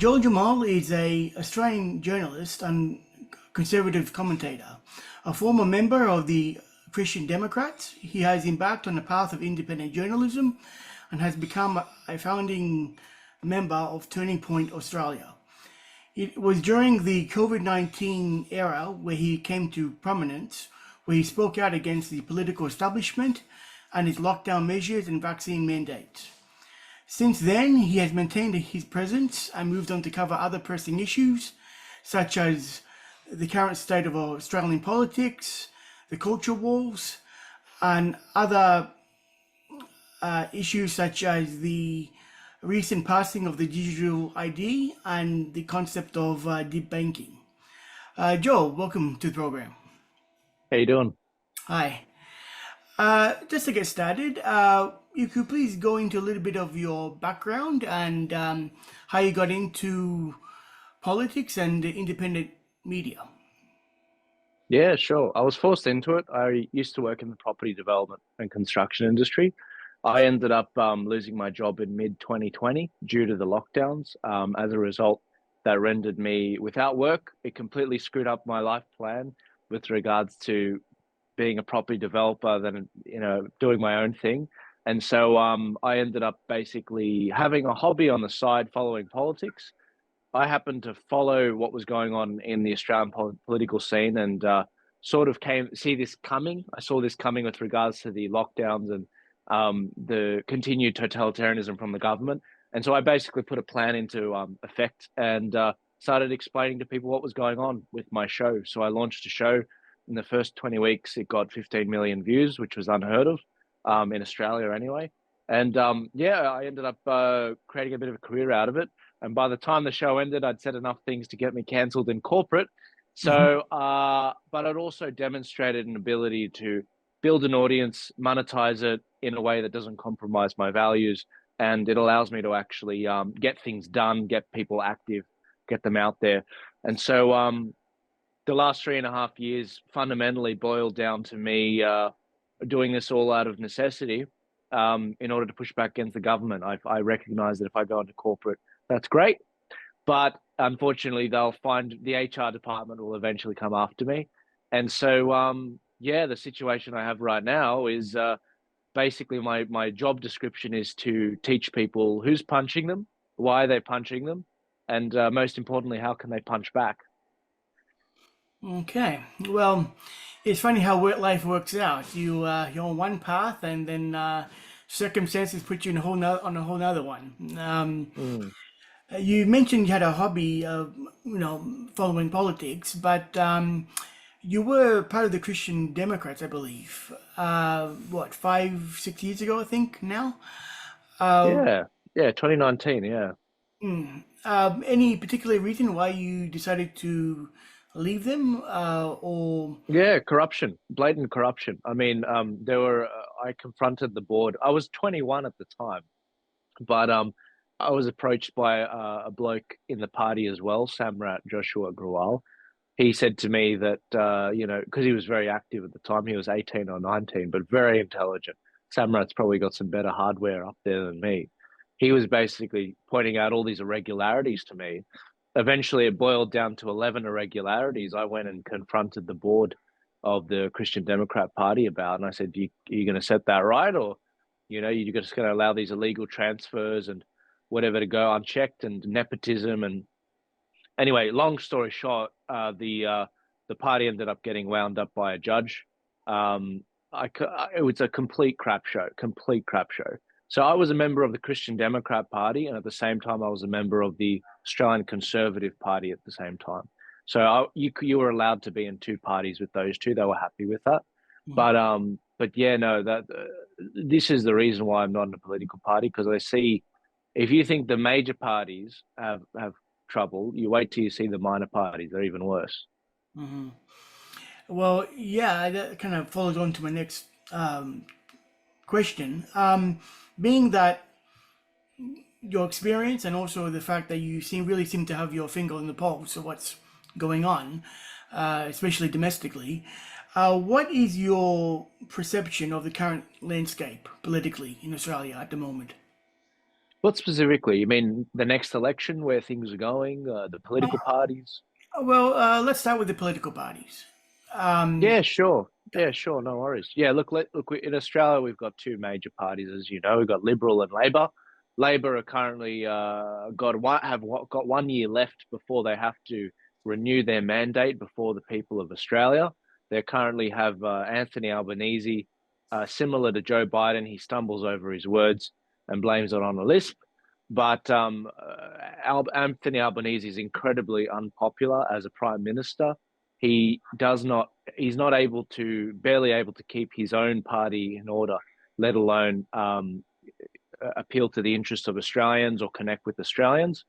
Joel Jammal is a Australian journalist and conservative commentator, a former member of the Christian Democrats. He has embarked on a path of independent journalism and has become a founding member of Turning Point Australia. It was during the COVID-19 era where he came to prominence, where he spoke out against the political establishment and its lockdown measures and vaccine mandates. Since then, he has maintained his presence and moved on to cover other pressing issues, such as the current state of Australian politics, the culture wars, and other issues such as the recent passing of the digital ID and the concept of debanking. Joel, welcome to the program. How you doing? Hi. Just to get started, you could please go into a little bit of your background and how you got into politics and independent media. Yeah, sure. I was forced into it. I used to work in the property development and construction industry. I ended up losing my job in mid-2020 due to the lockdowns. As a result, that rendered me without work. It completely screwed up my life plan with regards to being a property developer, then doing my own thing. And so I ended up basically having a hobby on the side, following politics. I happened to follow what was going on in the Australian political scene and sort of see this coming. I saw this coming with regards to the lockdowns and the continued totalitarianism from the government. And so I basically put a plan into effect and started explaining to people what was going on with my show. So I launched a show. In the first 20 weeks, it got 15 million views, which was unheard of in Australia anyway. And I ended up creating a bit of a career out of it. And by the time the show ended, I'd said enough things to get me cancelled in corporate. So, but it also demonstrated an ability to build an audience, monetize it in a way that doesn't compromise my values. And it allows me to actually get things done, get people active, get them out there. And so the last 3.5 years fundamentally boiled down to me doing this all out of necessity in order to push back against the government. I recognize that if I go into corporate, that's great. But unfortunately, they'll find the HR department will eventually come after me. And so, the situation I have right now is basically my job description is to teach people who's punching them, why they're punching them, and most importantly, how can they punch back? Okay, well, it's funny how life works out. You're on one path, and then circumstances put you in on a whole nother one. You mentioned you had a hobby of, following politics, but you were part of the Christian Democrats, I believe. 5, 6 years ago, I think now. Yeah, 2019, yeah. Any particular reason why you decided to leave them, or? Yeah, corruption, blatant corruption. I mean, I confronted the board. I was 21 at the time, but I was approached by a bloke in the party as well, Samrat Joshua Grewal. He said to me that, because he was very active at the time, he was 18 or 19, but very intelligent. Samrat's probably got some better hardware up there than me. He was basically pointing out all these irregularities to me. Eventually, it boiled down to 11 irregularities. I went and confronted the board of the Christian Democrat Party about, and I said, are you going to set that right? Or, you're just going to allow these illegal transfers and whatever to go unchecked, and nepotism. And anyway, long story short, the party ended up getting wound up by a judge. It was a complete crap show. So I was a member of the Christian Democrat Party, and at the same time, I was a member of the Australian Conservative Party at the same time. So you were allowed to be in two parties with those two. They were happy with that. But yeah, no, this is the reason why I'm not in a political party, because I see, if you think the major parties have trouble, you wait till you see the minor parties. They're even worse. Mm-hmm. Well, yeah, that kind of follows on to my next question. Being that your experience and also the fact that you really seem to have your finger on the pulse of what's going on, especially domestically, what is your perception of the current landscape politically in Australia at the moment? What specifically? You mean the next election, where things are going, the political parties? Well, let's start with the political parties. Yeah, sure. Yeah, sure. No worries. Yeah, look. In Australia, we've got two major parties, as you know. We've got Liberal and Labor. Labor are currently got 1 year left before they have to renew their mandate before the people of Australia. They currently have Anthony Albanese, similar to Joe Biden. He stumbles over his words and blames it on a lisp. But Anthony Albanese is incredibly unpopular as a prime minister. He does not. He's not able to, barely able to keep his own party in order, let alone appeal to the interests of Australians or connect with Australians.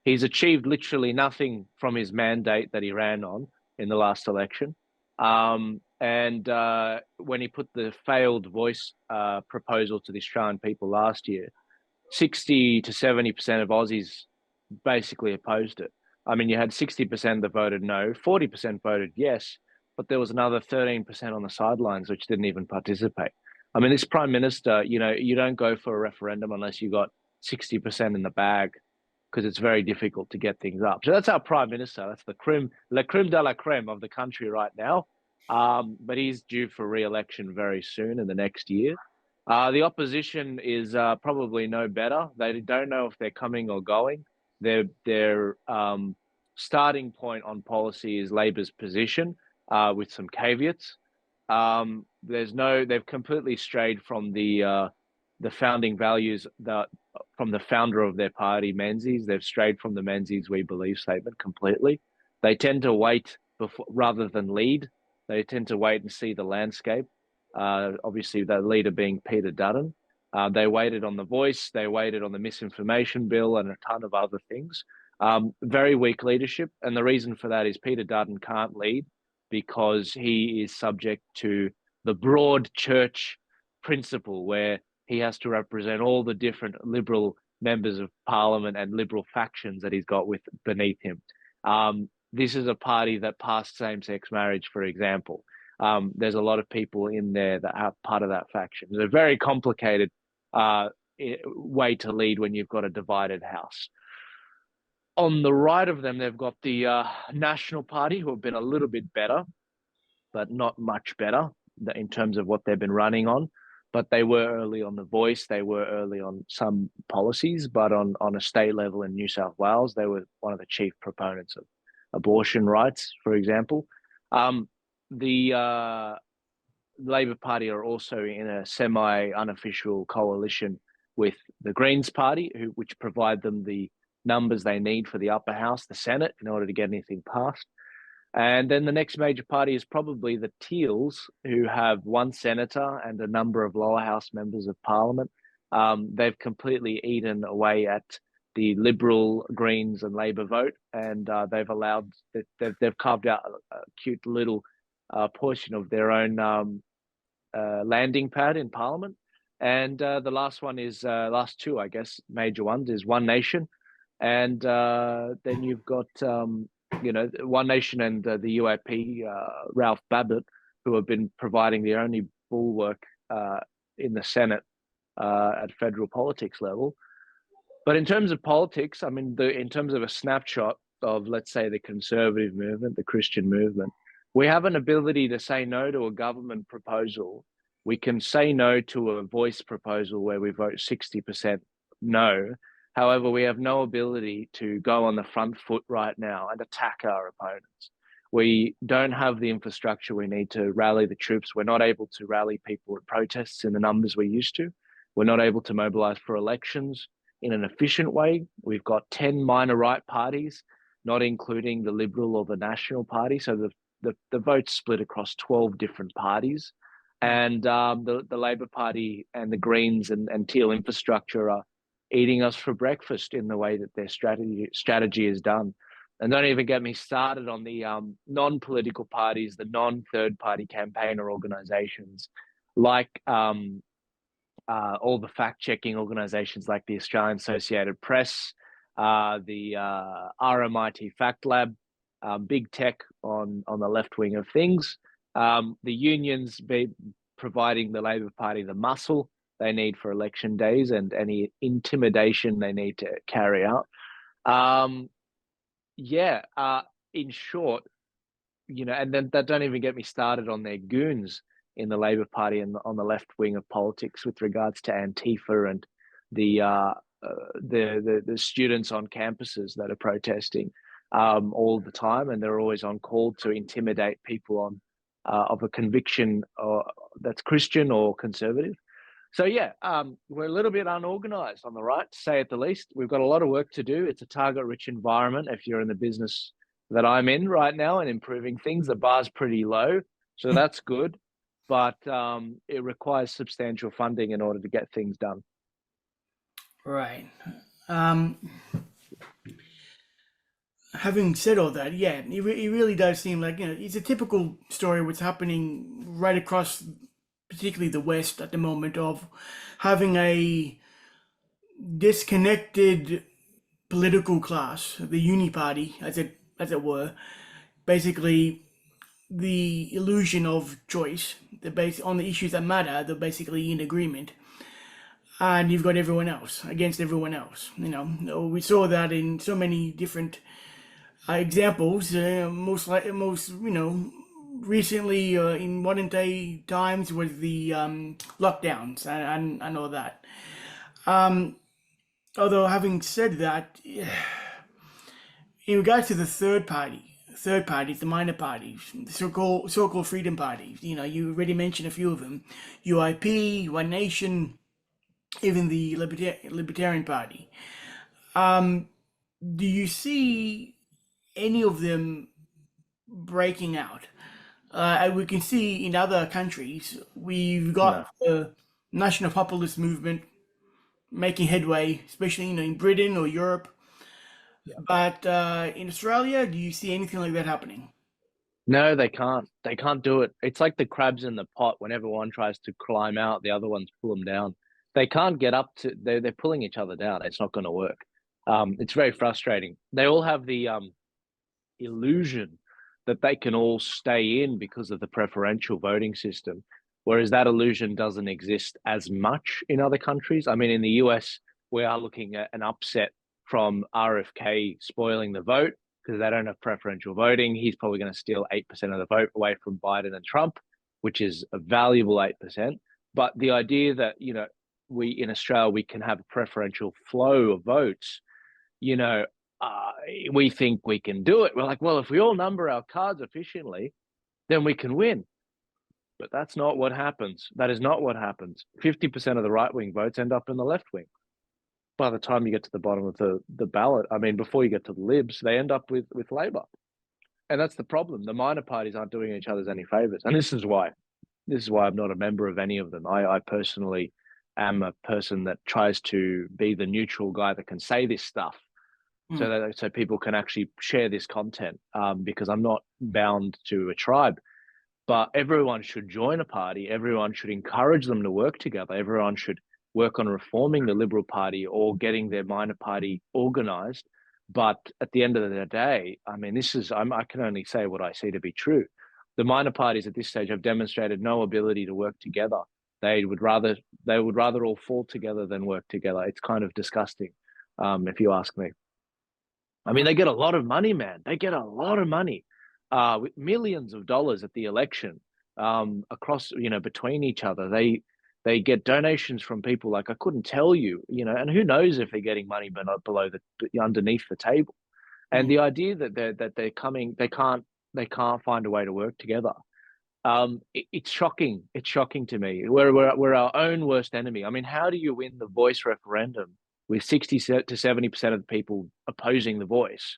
He's achieved literally nothing from his mandate that he ran on in the last election. And when he put the failed voice proposal to the Australian people last year, 60 to 70% of Aussies basically opposed it. I mean, you had 60% that voted no, 40% voted yes, but there was another 13% on the sidelines which didn't even participate. I mean, this prime minister, you don't go for a referendum unless you got 60% in the bag, because it's very difficult to get things up. So that's our prime minister. That's the la creme de la creme of the country right now. But he's due for re-election very soon in the next year. The opposition is probably no better. They don't know if they're coming or going. Their starting point on policy is Labor's position, with some caveats. They've completely strayed from the founding values from the founder of their party, Menzies. They've strayed from the Menzies We Believe statement completely. They tend to wait rather than lead. They tend to wait and see the landscape. Obviously, the leader being Peter Dutton. They waited on the voice. They waited on the misinformation bill and a ton of other things. Very weak leadership. And the reason for that is Peter Dutton can't lead because he is subject to the broad church principle, where he has to represent all the different Liberal members of Parliament and Liberal factions that he's got with beneath him. This is a party that passed same-sex marriage, for example. There's a lot of people in there that are part of that faction. It's a very complicated way to lead when you've got a divided house. On the right of them, they've got the National Party, who have been a little bit better, but not much better in terms of what they've been running on. But they were early on the voice. They were early on some policies, but on a state level in New South Wales, they were one of the chief proponents of abortion rights, for example. The Labor Party are also in a semi-unofficial coalition with the Greens Party, which provide them the numbers they need for the upper house, the Senate, in order to get anything passed. And then the next major party is probably the Teals, who have one senator and a number of lower house members of parliament. They've completely eaten away at the Liberal, Greens and Labor vote, and they've carved out a cute little portion of their own landing pad in parliament. And the last one is last two, I guess, major ones is One Nation. And then you've got, One Nation and the UAP, Ralph Babbitt, who have been providing the only bulwark in the Senate at federal politics level. But in terms of politics, I mean, in terms of a snapshot of, let's say, the conservative movement, the Christian movement, we have an ability to say no to a government proposal. We can say no to a voice proposal where we vote 60% no. However, we have no ability to go on the front foot right now and attack our opponents. We don't have the infrastructure we need to rally the troops. We're not able to rally people at protests in the numbers we used to. We're not able to mobilize for elections in an efficient way. We've got 10 minor right parties, not including the Liberal or the National Party. So the vote's split across 12 different parties. And the Labor Party and the Greens and Teal infrastructure are eating us for breakfast in the way that their strategy is done. And don't even get me started on the non-political parties, the non-third party campaigner organizations, like all the fact-checking organizations like the Australian Associated Press, the RMIT Fact Lab, big tech on the left wing of things, the unions providing the Labor Party the muscle, they need for election days and any intimidation they need to carry out. In short, and then that don't even get me started on their goons in the Labor Party and on the left wing of politics with regards to Antifa and the students on campuses that are protesting all the time, and they're always on call to intimidate people on of a conviction that's Christian or conservative. So we're a little bit unorganized on the right, to say at the least. We've got a lot of work to do. It's a target-rich environment. If you're in the business that I'm in right now and improving things, the bar's pretty low, so that's good. But it requires substantial funding in order to get things done. Right. Having said all that, yeah, it really does seem like, it's a typical story of what's happening right across, particularly the West at the moment, of having a disconnected political class, the uni party, as it were, basically the illusion of choice. They're based on the issues that matter. They're basically in agreement, and you've got everyone else against everyone else. We saw that in so many different examples. Most recently in modern day times was the lockdowns and all that. Although having said that, in regards to the third parties, the minor parties, the so-called freedom parties, you already mentioned a few of them: UIP, One Nation, even the Libertarian Party. Do you see any of them breaking out? We can see in other countries, we've got the national populist movement making headway, especially in Britain or Europe. But in Australia, do you see anything like that happening? No, they can't. They can't do it. It's like the crabs in the pot. Whenever one tries to climb out, the other ones pull them down. They can't get up to. They're pulling each other down. It's not going to work. It's very frustrating. They all have the illusion that they can all stay in because of the preferential voting system, whereas that illusion doesn't exist as much in other countries. I mean, in the US, we are looking at an upset from RFK spoiling the vote because they don't have preferential voting. He's probably going to steal 8% of the vote away from Biden and Trump, which is a valuable 8%. But the idea that, we in Australia, we can have a preferential flow of votes, we think we can do it. We're like, well, if we all number our cards efficiently, then we can win. But that's not what happens. That is not what happens. 50% of the right-wing votes end up in the left wing. By the time you get to the bottom of the ballot, I mean, before you get to the Libs, they end up with Labor. And that's the problem. The minor parties aren't doing each other any favors. And this is why I'm not a member of any of them. I personally am a person that tries to be the neutral guy that can say this stuff so people can actually share this content, because I'm not bound to a tribe. But everyone should join a party. Everyone should encourage them to work together. Everyone should work on reforming the Liberal Party or getting their minor party organized. But at the end of the day, I mean, I can only say what I see to be true. The minor parties at this stage have demonstrated no ability to work together. They would rather all fall together than work together. It's kind of disgusting, if you ask me. I mean, they get a lot of money, man. They get a lot of money, with millions of dollars at the election, across, between each other. They get donations from people like I couldn't tell you, and who knows if they're getting money but not below underneath the table. And the idea that they're coming, they can't find a way to work together. It's shocking. It's shocking to me. We're our own worst enemy. I mean, how do you win the voice referendum with 60 to 70% of the people opposing the voice,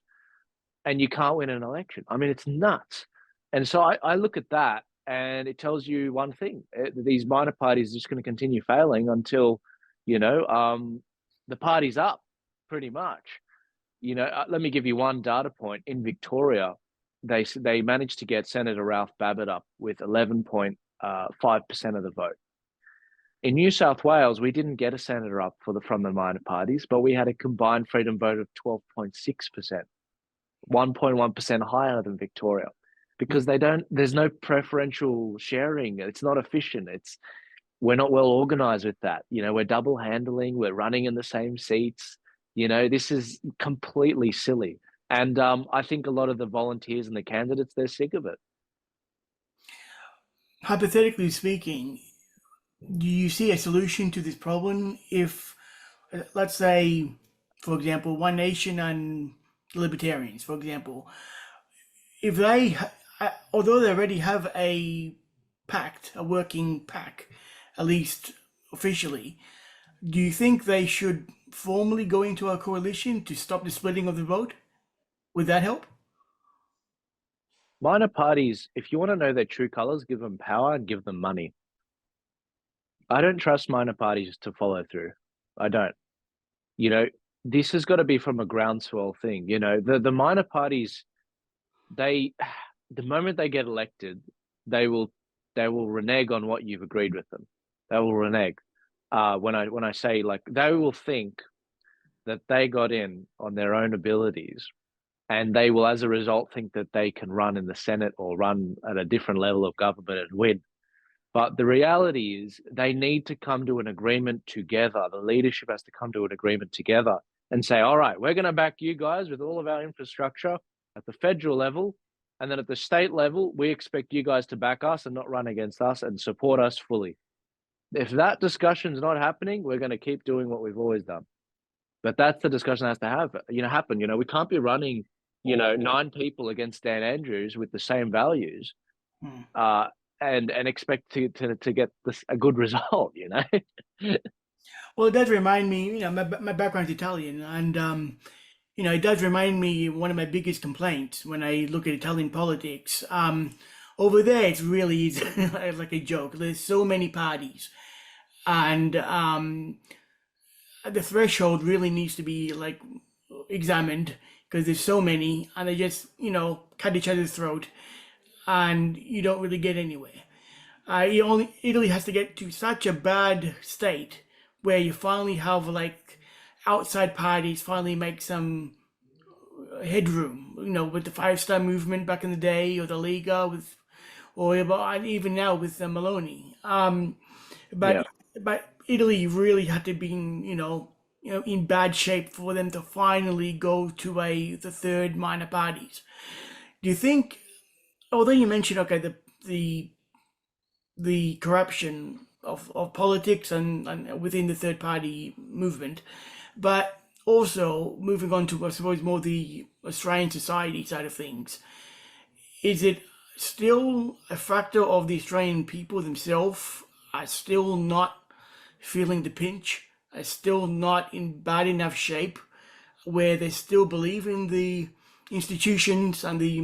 and you can't win an election? I mean, it's nuts. And so I look at that, and it tells you one thing: these minor parties are just going to continue failing until, the party's up, pretty much. Let me give you one data point. In Victoria, they managed to get Senator Ralph Babbitt up with 11.5% of the vote. In New South Wales, we didn't get a senator up from the minor parties, but we had a combined freedom vote of 12.6%, 1.1% higher than Victoria, because there's no preferential sharing. It's not efficient. we're not well organized with that. We're double handling, we're running in the same seats. This is completely silly. And I think a lot of the volunteers and the candidates, they're sick of it. Hypothetically speaking, do you see a solution to this problem if, let's say, for example, One Nation and Libertarians, for example, if they, although they already have a pact, a working pack, at least officially, do you think they should formally go into a coalition to stop the splitting of the vote? Would that help? Minor parties, if you want to know their true colors, give them power and give them money. I don't trust minor parties to follow through. I don't. This has got to be from a groundswell thing. The minor parties, they, the moment they get elected, they will renege on what you've agreed with them. They will renege. When I say, like, they will think that they got in on their own abilities, and they will, as a result, think that they can run in the Senate or run at a different level of government and win. But the reality is they need to come to an agreement together. The leadership has to come to an agreement together and say, all right, we're going to back you guys with all of our infrastructure at the federal level. And then at the state level, we expect you guys to back us and not run against us and support us fully. If that discussion's not happening, we're going to keep doing what we've always done. But that's the discussion that has to happen. We can't be running, 9 people against Dan Andrews with the same values. And expect to get a good result. Well, it does remind me, my background's Italian, and it does remind me one of my biggest complaints when I look at Italian politics. Over there, it's really like a joke. There's so many parties, and the threshold really needs to be like examined because there's so many, and they just cut each other's throat, and you don't really get anywhere. Italy has to get to such a bad state where you finally have like outside parties finally make some headroom, with the Five Star Movement back in the day, or the Liga or even now with Maloney. But Yeah. but Italy really had to be in bad shape for them to finally go to the third minor parties. Do you think, although you mentioned the corruption of politics and within the third party movement, but also moving on to, I suppose, more the Australian society side of things, is it still a factor of the Australian people themselves are still not feeling the pinch, are still not in bad enough shape where they still believe in the institutions and the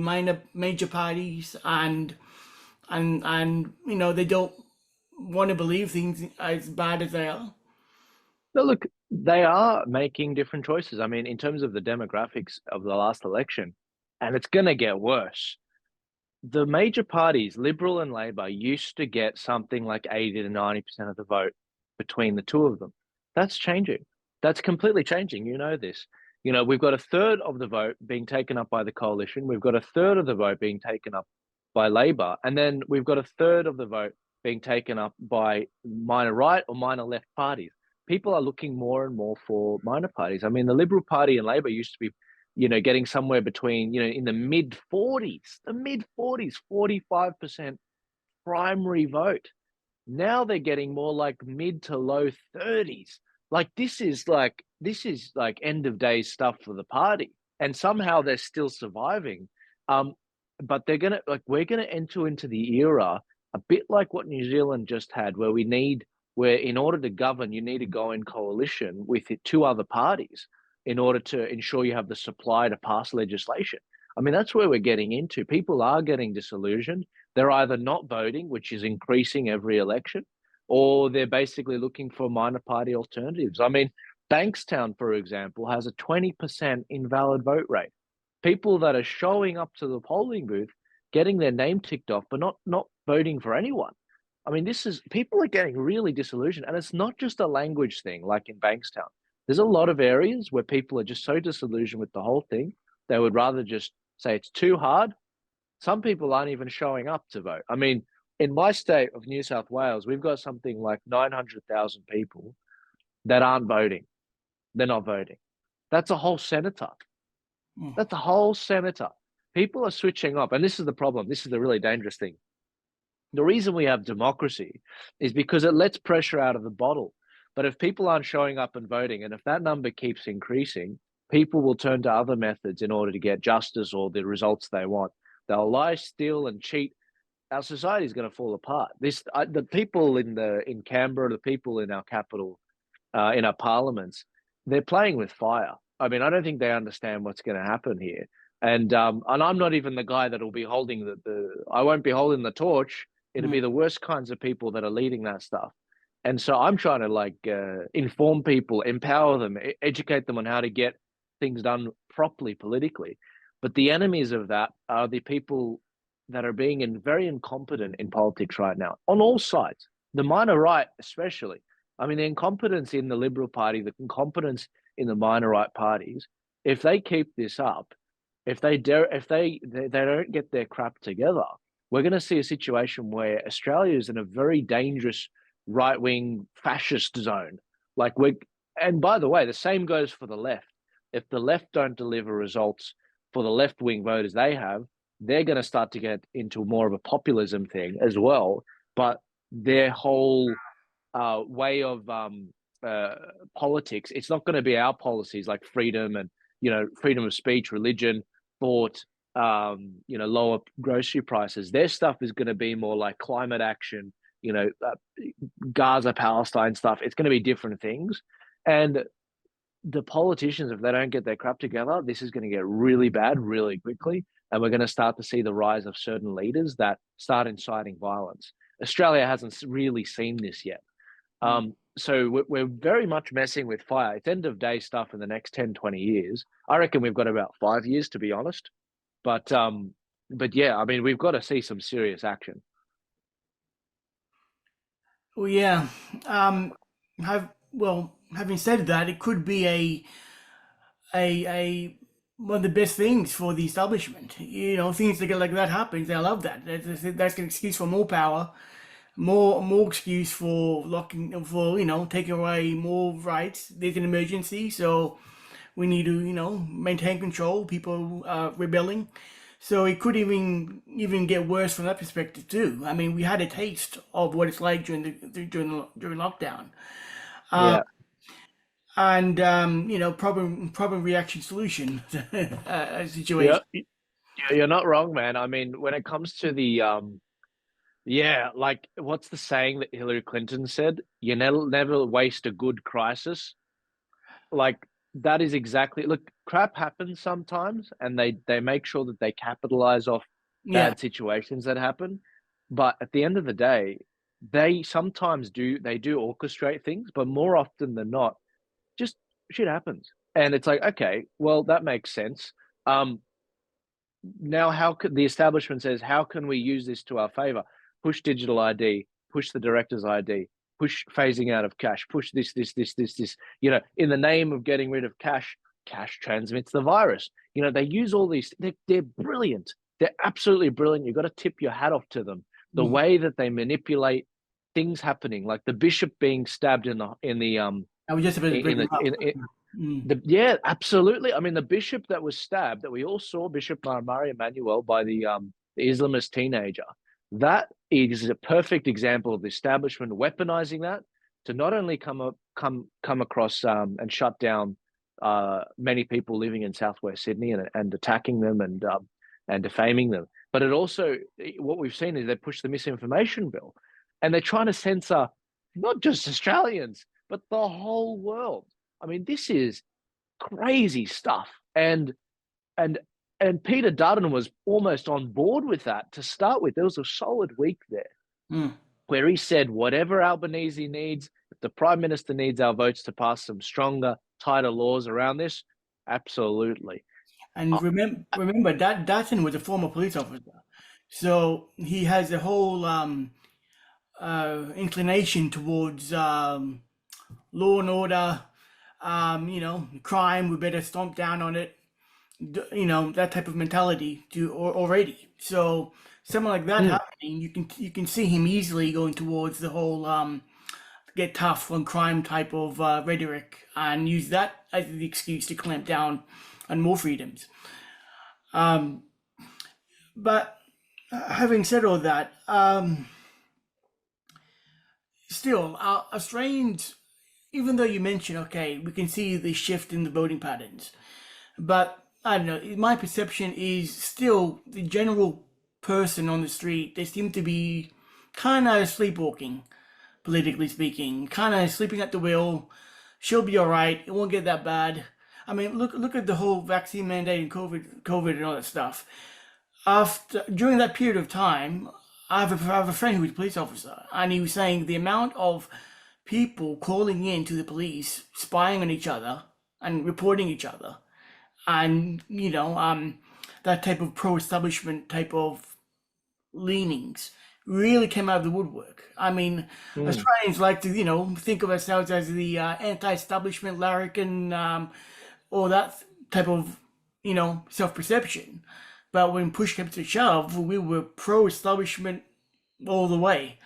major parties, and they don't want to believe things as bad as they are? No, look, they are making different choices. I mean, in terms of the demographics of the last election, and it's going to get worse. The major parties, Liberal and Labor, used to get something like 80 to 90% of the vote between the two of them. That's changing. That's completely changing. You know this. We've got a third of the vote being taken up by the coalition. We've got a third of the vote being taken up by Labor. And then we've got a third of the vote being taken up by minor right or minor left parties. People are looking more and more for minor parties. I mean, the Liberal Party and Labor used to be, getting somewhere between, in the mid 40s, 45% primary vote. Now they're getting more like mid to low 30s. Like this is like end of days stuff for the party, and somehow they're still surviving. But we're gonna enter into the era a bit like what New Zealand just had, where in order to govern, you need to go in coalition with 2 other parties in order to ensure you have the supply to pass legislation. I mean, that's where we're getting into. People are getting disillusioned. They're either not voting, which is increasing every election, or they're basically looking for minor party alternatives. I mean, Bankstown, for example, has a 20% invalid vote rate. People that are showing up to the polling booth, getting their name ticked off, but not voting for anyone. I mean, people are getting really disillusioned, and it's not just a language thing like in Bankstown. There's a lot of areas where people are just so disillusioned with the whole thing, they would rather just say it's too hard. Some people aren't even showing up to vote. I mean, in my state of New South Wales, we've got something like 900,000 people that aren't voting. They're not voting. That's a whole senator. Mm. That's a whole senator. People are switching up. And this is the problem. This is the really dangerous thing. The reason we have democracy is because it lets pressure out of the bottle. But if people aren't showing up and voting, and if that number keeps increasing, people will turn to other methods in order to get justice or the results they want. They'll lie, steal, and cheat. Our society is going to fall apart. The people in Canberra, the people in our capital, in our parliaments, they're playing with fire. I mean, I don't think they understand what's going to happen here. And I'm not even the guy that will be holding I won't be holding the torch. It'll be the worst kinds of people that are leading that stuff. And so I'm trying to inform people, empower them, educate them on how to get things done properly politically. But the enemies of that are the people that are being very incompetent in politics right now, on all sides. The minor right, especially. I mean, the incompetence in the Liberal Party, the incompetence in the minor right parties. If they keep this up, if they don't get their crap together, we're going to see a situation where Australia is in a very dangerous right-wing fascist zone. And by the way, the same goes for the left. If the left don't deliver results for the left-wing voters they have, they're going to start to get into more of a populism thing as well. But their whole way of politics, it's not going to be our policies like freedom and, freedom of speech, religion, thought, lower grocery prices. Their stuff is going to be more like climate action, Gaza, Palestine stuff. It's going to be different things. And the politicians, if they don't get their crap together, this is going to get really bad really quickly. And we're going to start to see the rise of certain leaders that start inciting violence. Australia hasn't really seen this yet. So we're very much messing with fire. It's end of day stuff in the next 10, 20 years. I reckon we've got about 5 years, to be honest. But yeah, I mean, we've got to see some serious action. Well, yeah. Having said that, it could be a one of the best things for the establishment. Things like that happens. They love that. That's an excuse for more power, more excuse for taking away more rights. There's an emergency, so we need to maintain control. People are rebelling, so it could even get worse from that perspective too. I mean, we had a taste of what it's like during lockdown. Yeah. And problem reaction solution situation. Yeah, you're not wrong, man. I mean, when it comes to the like what's the saying that Hillary Clinton said? You never waste a good crisis. Like that is exactly, look, crap happens sometimes, and they make sure that they capitalize off Yeah, bad situations that happen. But at the end of the day, they sometimes do orchestrate things, but more often than not, just shit happens. And it's like, okay, well, that makes sense. Now how could the establishment says, how can we use this to our favor? Push digital ID, push the director's ID, push phasing out of cash, push this. In the name of getting rid of cash transmits the virus. They use all these, they're brilliant. They're absolutely brilliant. You've got to tip your hat off to them. The way that they manipulate things happening, like the bishop being stabbed in the I was just about to bring them up. yeah, absolutely. I mean, the bishop that was stabbed, that we all saw, Bishop Mari Emmanuel, by the Islamist teenager, that is a perfect example of the establishment weaponizing that to not only come across and shut down many people living in Southwest Sydney and attacking them and defaming them, but it also, what we've seen is they push the misinformation bill, and they're trying to censor not just Australians, but the whole world. I mean, this is crazy stuff. And Peter Dutton was almost on board with that to start with. There was a solid week there where he said, whatever Albanese needs, if the Prime Minister needs our votes to pass some stronger, tighter laws around this, absolutely. And remember that Dutton was a former police officer, so he has a whole inclination towards law and order. Crime, we better stomp down on it. That type of mentality already. So something like that happening happening, you can see him easily going towards the whole get tough on crime type of rhetoric and use that as the excuse to clamp down on more freedoms. But having said all that, still, Australians, even though you mentioned, okay, we can see the shift in the voting patterns, but I don't know, my perception is still the general person on the street, they seem to be kind of sleepwalking, politically speaking, kind of sleeping at the wheel. She'll be all right. It won't get that bad. I mean, look at the whole vaccine mandate and COVID, and all that stuff. During that period of time, I have a friend who was a police officer, and he was saying the amount of people calling in to the police, spying on each other and reporting each other, and that type of pro-establishment type of leanings really came out of the woodwork. I mean, Australians like to, think of ourselves as the anti-establishment larrikin, or that type of, self-perception. But when push came to shove, we were pro-establishment all the way.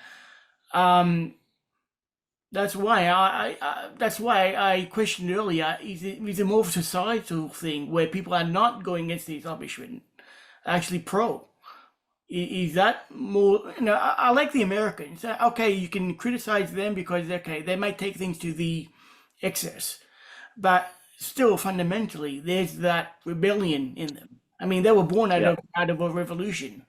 That's why I questioned earlier, is it more of a societal thing where people are not going against the establishment, actually pro? Is that more, I like the Americans. Okay, you can criticize them because, okay, they might take things to the excess, but still fundamentally, there's that rebellion in them. I mean, they were born Yeah. out of a revolution.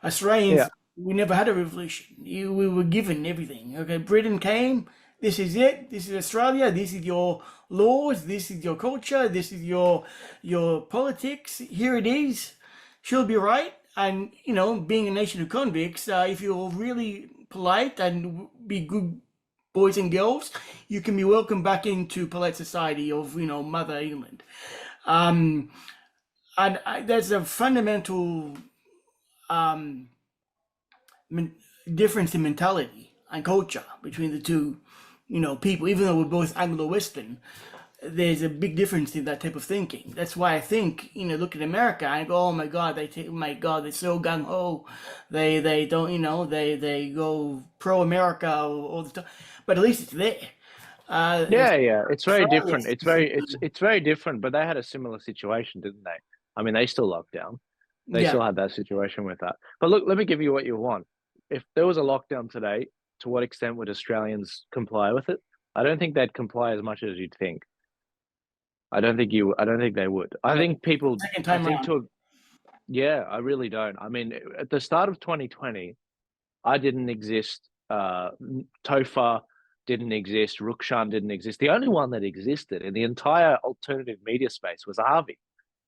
Australians, we never had a revolution. We were given everything. Okay, Britain came. This is it. This is Australia. This is your laws. This is your culture. This is your politics. Here it is. She'll be right. And being a nation of convicts, if you're really polite and be good boys and girls, you can be welcomed back into polite society of Mother England. And there's a fundamental difference in mentality and culture between the two, people. Even though we're both Anglo-Western, there's a big difference in that type of thinking. That's why I think, look at America and go, oh my God, they're so gung ho. They don't, they go pro America all the time. But at least it's there. Yeah. It's very different. Australia's- It's very different. But they had a similar situation, didn't they? I mean, they still locked down. They Yeah. still had that situation with that. But look, let me give you what you want. If there was a lockdown today, to what extent would Australians comply with it? I don't think they'd comply as much as you'd think. I don't think they would. I think people. Second I time think around. yeah, I really don't. I mean, at the start of 2020, I didn't exist. Topher didn't exist. Rukshan didn't exist. The only one that existed in the entire alternative media space was Harvey.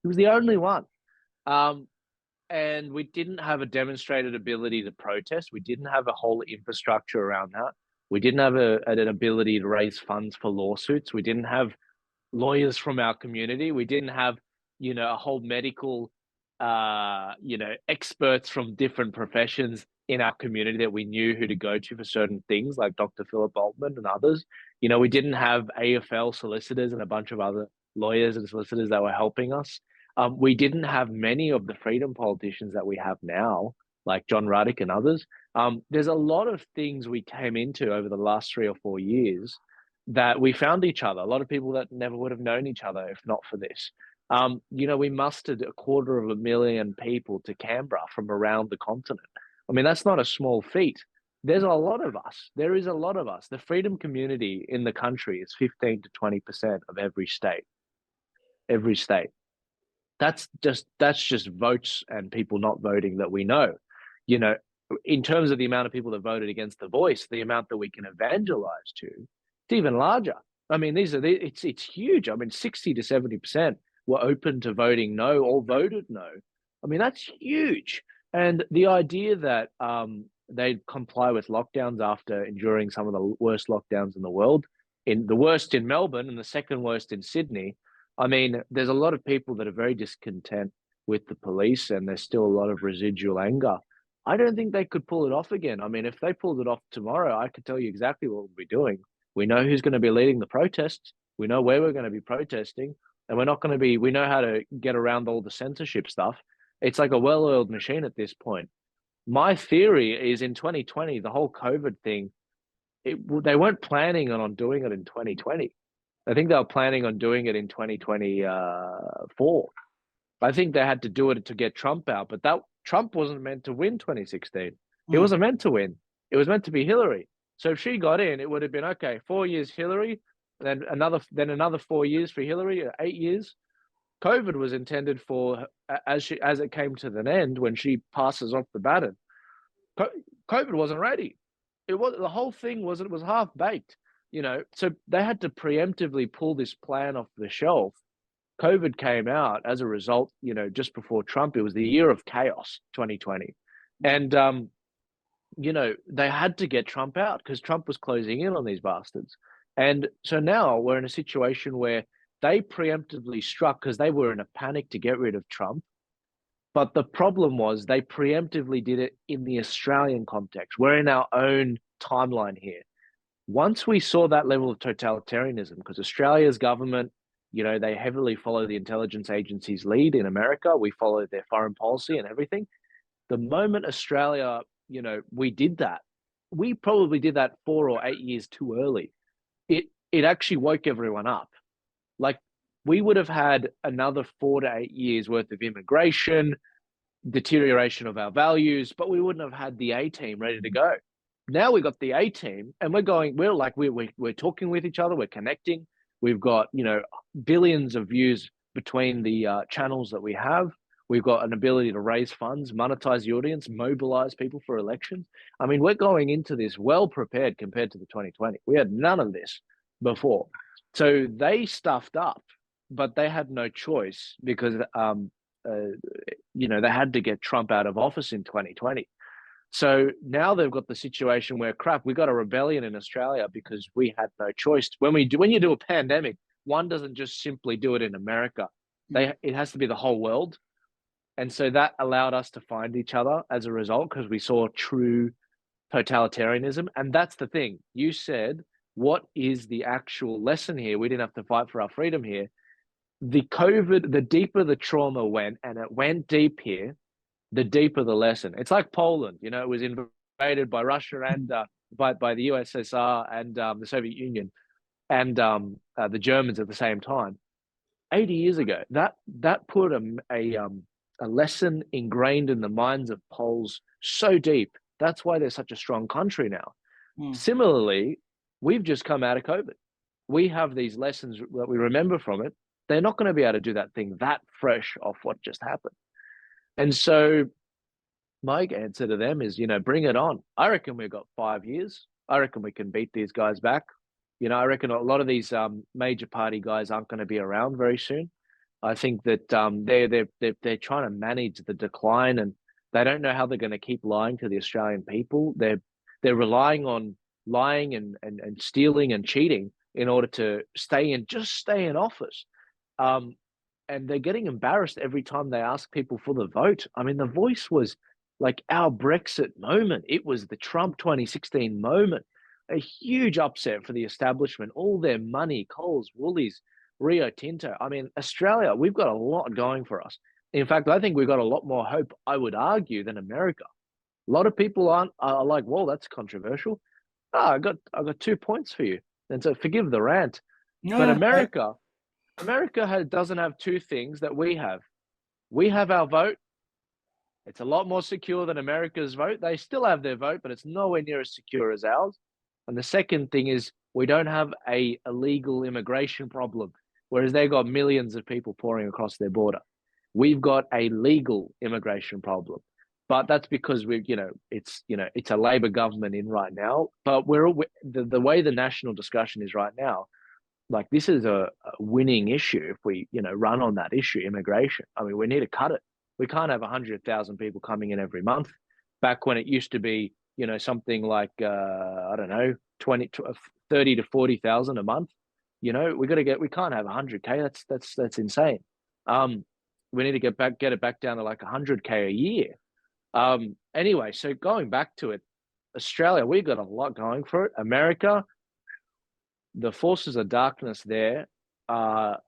He was the only one. And we didn't have a demonstrated ability to protest. We didn't have a whole infrastructure around that. We didn't have an ability to raise funds for lawsuits. We didn't have lawyers from our community. We didn't have, a whole medical, experts from different professions in our community that we knew who to go to for certain things, like Dr. Philip Altman and others. We didn't have AFL solicitors and a bunch of other lawyers and solicitors that were helping us. We didn't have many of the freedom politicians that we have now, like John Ruddick and others. There's a lot of things we came into over the last 3 or 4 years that we found each other. A lot of people that never would have known each other if not for this. We mustered 250,000 people to Canberra from around the continent. I mean, that's not a small feat. There's a lot of us. There is a lot of us. The freedom community in the country is 15 to 20% of every state. Every state. That's just votes and people not voting that we know. In terms of the amount of people that voted against the voice, the amount that we can evangelize to, it's even larger. I mean, it's huge. I mean, 60 to 70% were open to voting no or voted no. I mean, that's huge. And the idea that they'd comply with lockdowns after enduring some of the worst lockdowns in the world, in the worst in Melbourne and the second worst in Sydney. I mean, there's a lot of people that are very discontent with the police, and there's still a lot of residual anger. I don't think they could pull it off again. I mean, if they pulled it off tomorrow, I could tell you exactly what we'll be doing. We know who's going to be leading the protests. We know where we're going to be protesting, and we know how to get around all the censorship stuff. It's like a well-oiled machine at this point. my theory is in 2020, the whole COVID thing, they weren't planning on doing it in 2020. I think they were planning on doing it in 2024. I think they had to do it to get Trump out, but that Trump wasn't meant to win 2016. He wasn't meant to win. It was meant to be Hillary. So if she got in, it would have been okay. 4 years Hillary, then another 4 years for Hillary, 8 years. COVID was intended for as it came to an end when she passes off the baton. COVID wasn't ready. The whole thing was half baked, So they had to preemptively pull this plan off the shelf. COVID came out as a result, just before Trump. It was the year of chaos, 2020, and they had to get Trump out because Trump was closing in on these bastards. And so now we're in a situation where they preemptively struck because they were in a panic to get rid of Trump. But the problem was they preemptively did it in the Australian context. We're in our own timeline here. Once we saw that level of totalitarianism, because Australia's government, they heavily follow the intelligence agency's lead in America. We follow their foreign policy and everything. The moment Australia, we did that, we probably did that 4 or 8 years too early. It actually woke everyone up. Like, we would have had another 4 to 8 years worth of immigration, deterioration of our values, but we wouldn't have had the A team ready to go. Now we got the A team, and we're talking with each other, we're connecting. We've got billions of views between the channels that we have. We've got an ability to raise funds, monetize the audience, mobilize people for elections. I mean, we're going into this well prepared compared to the 2020. We had none of this before. So they stuffed up, but they had no choice because, they had to get Trump out of office in 2020. So now they've got the situation where, crap, we got a rebellion in Australia because we had no choice. When you do a pandemic, one doesn't just simply do it in America. It has to be the whole world. And so that allowed us to find each other as a result, because we saw true totalitarianism. And that's the thing. You said, what is the actual lesson here? We didn't have to fight for our freedom here. The COVID, the deeper the trauma went, and it went deep here, the deeper the lesson. It's like Poland, it was invaded by Russia and by the USSR and the Soviet Union and the Germans at the same time. 80 years ago, that put a lesson ingrained in the minds of Poles so deep. That's why they're such a strong country now. Similarly, we've just come out of COVID. We have these lessons that we remember from it. They're not going to be able to do that thing that fresh off what just happened. And so my answer to them is, bring it on. I reckon we've got 5 years. I reckon we can beat these guys back. I reckon a lot of these major party guys aren't going to be around very soon. I think that they're trying to manage the decline, and they don't know how they're going to keep lying to the Australian people. They're relying on lying and stealing and cheating in order to stay in office. And they're getting embarrassed every time they ask people for the vote. I mean, the Voice was like our Brexit moment. It was the Trump 2016 moment. A huge upset for the establishment. All their money, Coles, Woolies, Rio Tinto. I mean, Australia, we've got a lot going for us. In fact, I think we've got a lot more hope, I would argue, than America. A lot of people are like, well, that's controversial. I got 2 points for you. And so forgive the rant. No, but no, America doesn't have two things that we have. We have our vote. It's a lot more secure than America's vote. They still have their vote, but it's nowhere near as secure as ours. And the second thing is we don't have a illegal immigration problem, whereas they got millions of people pouring across their border. We've got a legal immigration problem. But that's because it's a Labor government in right now. But the way the national discussion is right now, like, this is a winning issue if we, run on that issue, immigration. I mean, we need to cut it. We can't have 100,000 people coming in every month. Back when it used to be, something like, 30 to 40,000 a month. We can't have 100K. That's insane. We need to get it back down to like 100K a year. Anyway, so going back to it, Australia, we got a lot going for it. America, the forces of darkness there are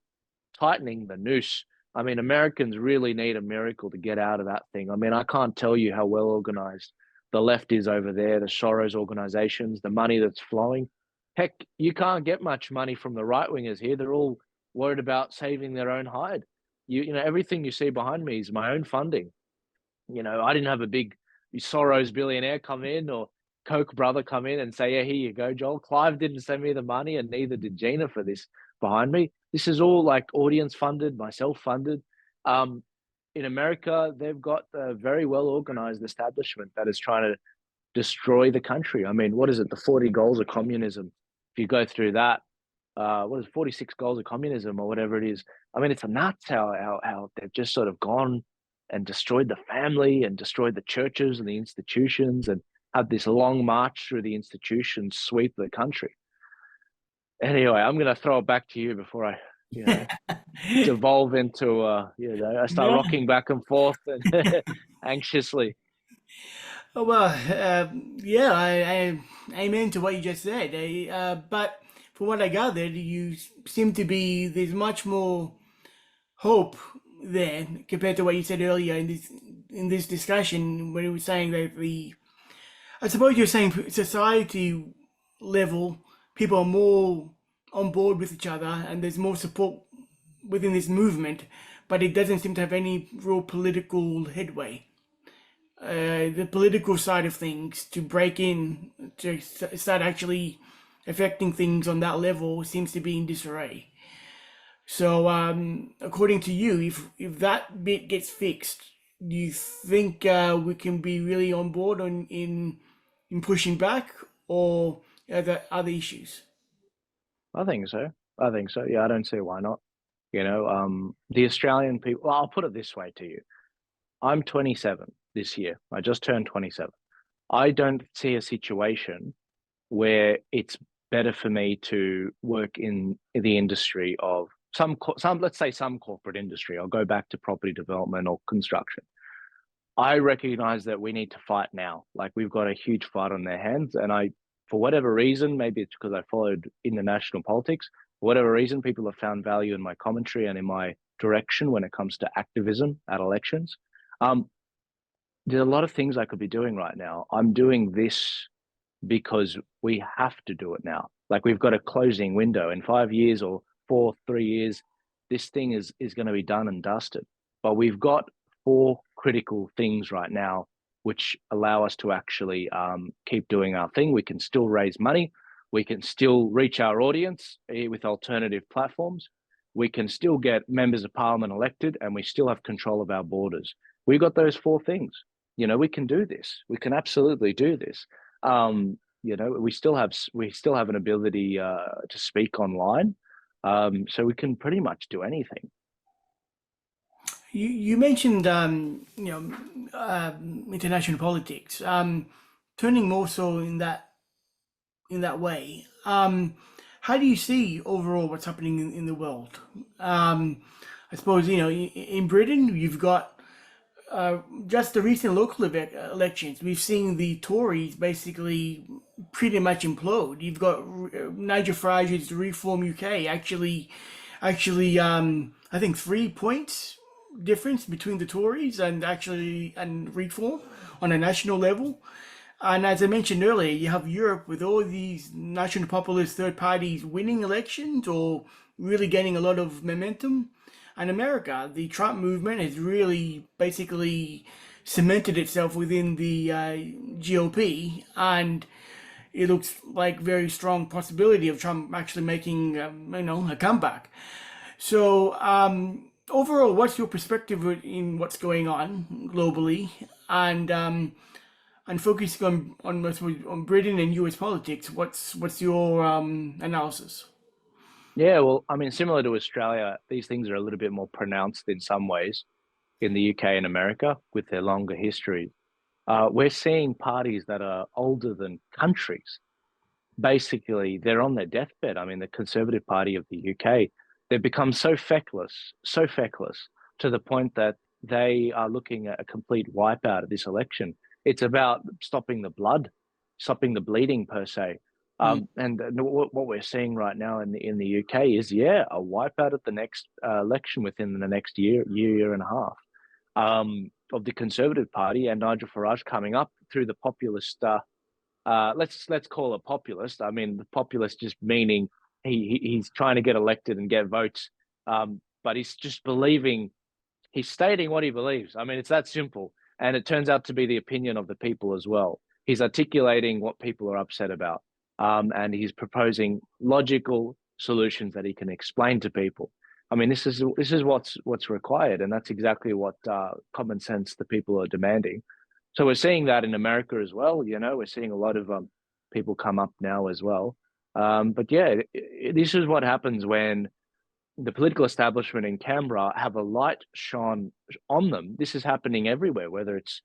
tightening the noose I mean, Americans really need a miracle to get out of that thing. I mean, I can't tell you how well organized the left is over there, the Soros organizations, the money that's flowing. Heck, you can't get much money from the right wingers here. They're all worried about saving their own hide. You know, everything you see behind me is my own funding. You know, I didn't have a big Soros billionaire come in or Koch brother come in and say, yeah, here you go, Joel. Clive didn't send me the money, and neither did Gina for this behind me. This is all like audience funded, myself funded. Um, in America, they've got a very well organized establishment that is trying to destroy the country. I mean, what is it? The 40 goals of communism. If you go through that, what is 46 goals of communism or whatever it is? I mean, it's a nuts how they've just sort of gone and destroyed the family and destroyed the churches and the institutions and had this long march through the institutions sweep the country. Anyway, I'm going to throw it back to you before I, devolve into, I start Yeah. rocking back and forth and anxiously. Oh, well, yeah, I amen to what you just said. But from what I gathered, you seem to be there's much more hope there compared to what you said earlier in this discussion when you were saying that I suppose you're saying society level people are more on board with each other and there's more support within this movement, but it doesn't seem to have any real political headway. The political side of things to break in to start actually affecting things on that level seems to be in disarray. So, according to you, if that bit gets fixed, do you think we can be really on board in pushing back, or are there other issues? I think so. I think so. Yeah, I don't see why not. The Australian people, well, I'll put it this way to you. I'm 27 this year. I just turned 27. I don't see a situation where it's better for me to work in the industry of let's say some corporate industry. I'll go back to property development or construction. I recognize that we need to fight now. Like we've got a huge fight on their hands. And for whatever reason, maybe it's because I followed international politics, for whatever reason, people have found value in my commentary and in my direction when it comes to activism at elections. Um, there's a lot of things I could be doing right now. I'm doing this because we have to do it now. Like we've got a closing window in 5 years or 3 years, this thing is going to be done and dusted. But we've got four critical things right now which allow us to actually keep doing our thing. We can still raise money. We can still reach our audience with alternative platforms. We can still get members of parliament elected, and we still have control of our borders. We've got those four things. We can do this. We can absolutely do this. We still have an ability to speak online, so we can pretty much do anything. You mentioned international politics, turning more so in that way. How do you see overall what's happening in the world? I suppose in Britain you've got just the recent local elections. We've seen the Tories basically pretty much implode. You've got Nigel Farage's Reform UK actually I think 3 points difference between the Tories and Reform on a national level. And as I mentioned earlier, you have Europe with all these national populist third parties winning elections or really gaining a lot of momentum. And America, the Trump movement has really basically cemented itself within the GOP, and it looks like very strong possibility of Trump actually making a comeback. So overall, what's your perspective in what's going on globally, and focusing on Britain and U.S. politics? What's your analysis? Yeah, well, I mean, similar to Australia, these things are a little bit more pronounced in some ways in the UK and America with their longer history. We're seeing parties that are older than countries. Basically, they're on their deathbed. I mean, the Conservative Party of the UK, they've become so feckless to the point that they are looking at a complete wipeout of this election. It's about stopping the blood, stopping the bleeding per se. And what we're seeing right now in the UK is, yeah, a wipeout at the next election within the next year and a half, of the Conservative Party and Nigel Farage coming up through the populist. Let's call it populist. I mean, the populist just meaning he's trying to get elected and get votes, but he's just believing. He's stating what he believes. I mean, it's that simple, and it turns out to be the opinion of the people as well. He's articulating what people are upset about, and he's proposing logical solutions that he can explain to people. I mean, this is what's required, and that's exactly what common sense the people are demanding. So we're seeing that in America as well. You know, we're seeing a lot of people come up now as well. But yeah, this is what happens when the political establishment in Canberra have a light shone on them. This is happening everywhere, whether it's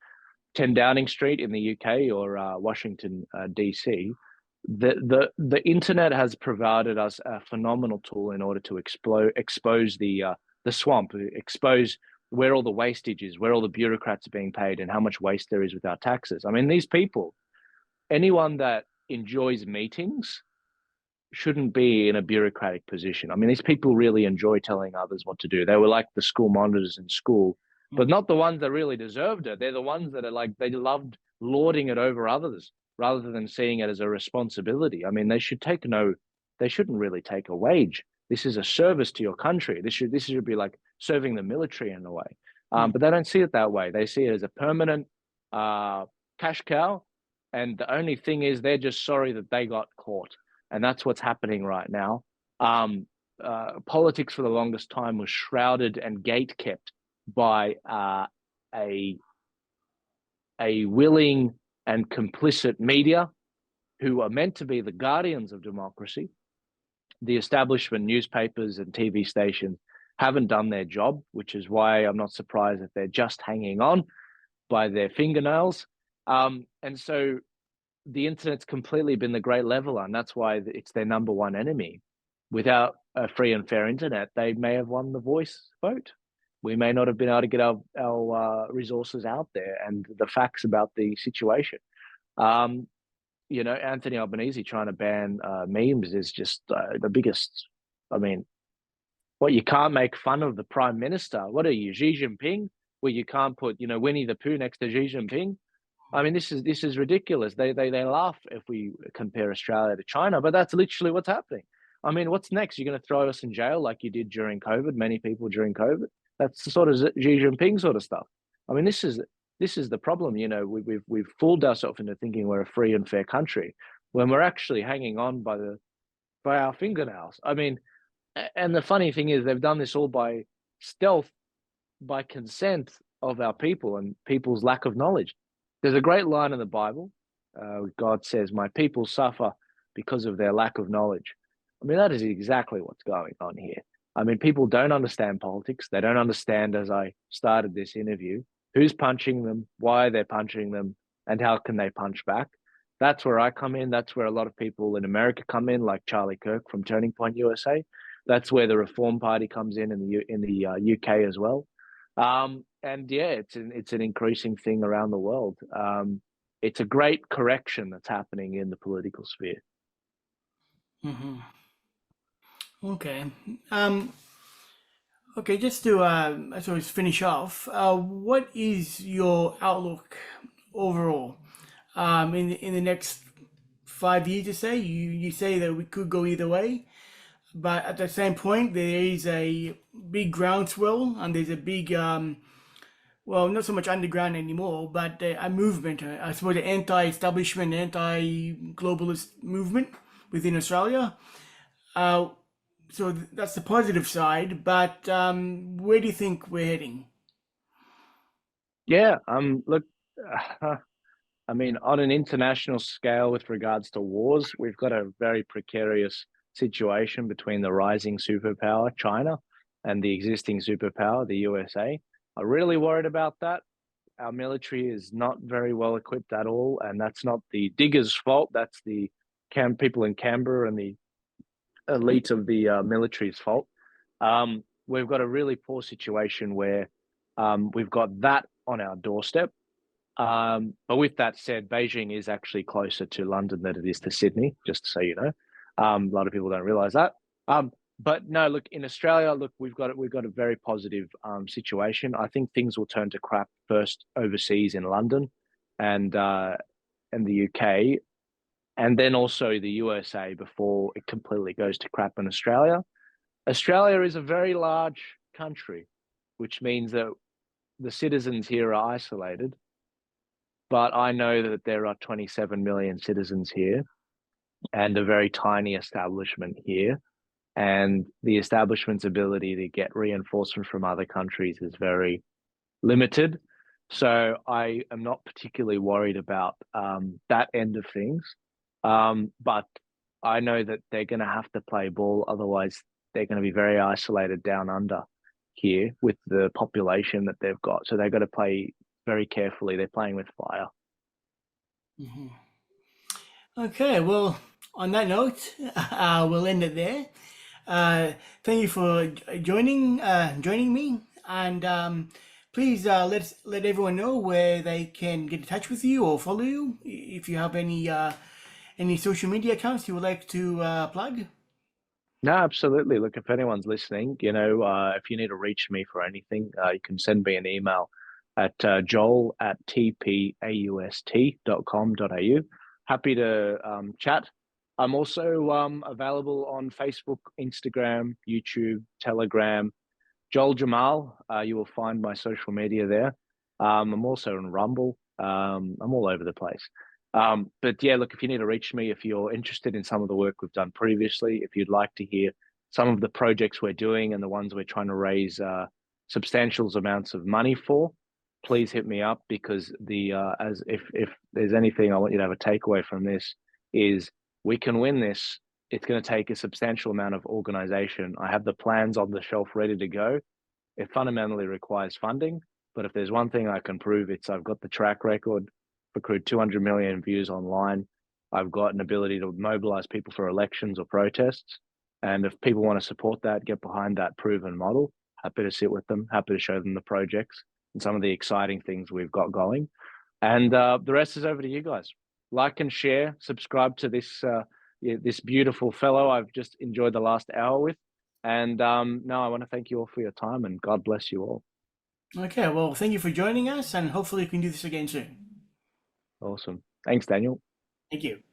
10 Downing Street in the UK or Washington, DC. The internet has provided us a phenomenal tool in order to expose the swamp, expose where all the wastage is, where all the bureaucrats are being paid, and how much waste there is with our taxes. I mean, these people, anyone that enjoys meetings shouldn't be in a bureaucratic position. I mean, these people really enjoy telling others what to do. They were like the school monitors in school, but not the ones that really deserved it. They're the ones that are like, they loved lording it over others rather than seeing it as a responsibility. I mean, they shouldn't really take a wage. This is a service to your country. This should be like serving the military in a way. But they don't see it that way. They see it as a permanent cash cow. And the only thing is they're just sorry that they got caught. And that's what's happening right now. Politics for the longest time was shrouded and gate kept by a willing and complicit media who are meant to be the guardians of democracy. The establishment newspapers and TV stations haven't done their job, which is why I'm not surprised that they're just hanging on by their fingernails. And so the internet's completely been the great leveler, and that's why it's their number one enemy. Without a free and fair internet, they may have won the voice vote. We may not have been able to get our resources out there and the facts about the situation. You know, Anthony Albanese trying to ban memes is just the biggest. I mean, what, you can't make fun of the prime minister? What are you, Xi Jinping? Where you can't put, you know, Winnie the Pooh next to Xi Jinping? I mean, this is ridiculous. They laugh if we compare Australia to China, but that's literally what's happening. I mean, what's next? You're going to throw us in jail like you did during COVID? Many people during COVID. That's the sort of Xi Jinping sort of stuff. I mean, this is the problem. You know, we've fooled ourselves into thinking we're a free and fair country when we're actually hanging on by our fingernails. I mean, and the funny thing is they've done this all by stealth, by consent of our people and people's lack of knowledge. There's a great line in the Bible. God says, "My people suffer because of their lack of knowledge." I mean, that is exactly what's going on here. I mean, people don't understand politics. They don't understand, as I started this interview, who's punching them, why they're punching them, and how can they punch back. That's where I come in. That's where a lot of people in America come in, like Charlie Kirk from Turning Point USA. That's where the Reform Party comes in the UK as well. And yeah, it's an increasing thing around the world. It's a great correction that's happening in the political sphere. Mm-hmm. Okay. Okay, just to sort of finish off, what is your outlook overall in the next 5 years? To say you say that we could go either way, but at the same point, there is a big groundswell and there's a big well, not so much underground anymore, but a movement, I suppose, an anti-establishment, anti-globalist movement within Australia. Uh, so that's the positive side, but where do you think we're heading? Yeah. Look, I mean, on an international scale, with regards to wars, we've got a very precarious situation between the rising superpower, China, and the existing superpower, the USA. I'm really worried about that. Our military is not very well equipped at all, and that's not the diggers' fault. That's the people in Canberra and the elite of the military's fault. We've got a really poor situation where we've got that on our doorstep. But with that said, Beijing is actually closer to London than it is to Sydney, just so you know. A lot of people don't realize that. But no, look, in Australia, look, we've got a very positive situation. I think things will turn to crap first overseas in London and the UK, and then also the USA before it completely goes to crap in Australia. Australia is a very large country, which means that the citizens here are isolated. But I know that there are 27 million citizens here and a very tiny establishment here. And the establishment's ability to get reinforcement from other countries is very limited. So I am not particularly worried about that end of things. But I know that they're going to have to play ball. Otherwise, they're going to be very isolated down under here with the population that they've got. So they've got to play very carefully. They're playing with fire. Mm-hmm. Okay, well, on that note, we'll end it there. Thank you for joining me, and please let everyone know where they can get in touch with you or follow you if you have any social media accounts you would like to plug. No, absolutely. Look, if anyone's listening, if you need to reach me for anything, you can send me an email at joel@tpaust.com.au. Happy to chat. I'm also available on Facebook, Instagram, YouTube, Telegram. Joel Jammal, you will find my social media there. I'm also on Rumble. I'm all over the place. But yeah, look, if you need to reach me, if you're interested in some of the work we've done previously, if you'd like to hear some of the projects we're doing and the ones we're trying to raise substantial amounts of money for, please hit me up, because if there's anything I want you to have a takeaway from this is we can win this. It's going to take a substantial amount of organization. I have the plans on the shelf ready to go. It fundamentally requires funding, but if there's one thing I can prove, it's I've got the track record. I've accrued 200 million views online. I've got an ability to mobilize people for elections or protests. And if people want to support that, get behind that proven model, happy to sit with them, happy to show them the projects and some of the exciting things we've got going. And the rest is over to you guys. Like and share, subscribe to this this beautiful fellow I've just enjoyed the last hour with. And no, I want to thank you all for your time, and God bless you all. Okay, well, thank you for joining us, and hopefully we can do this again soon. Awesome. Thanks, Daniel. Thank you.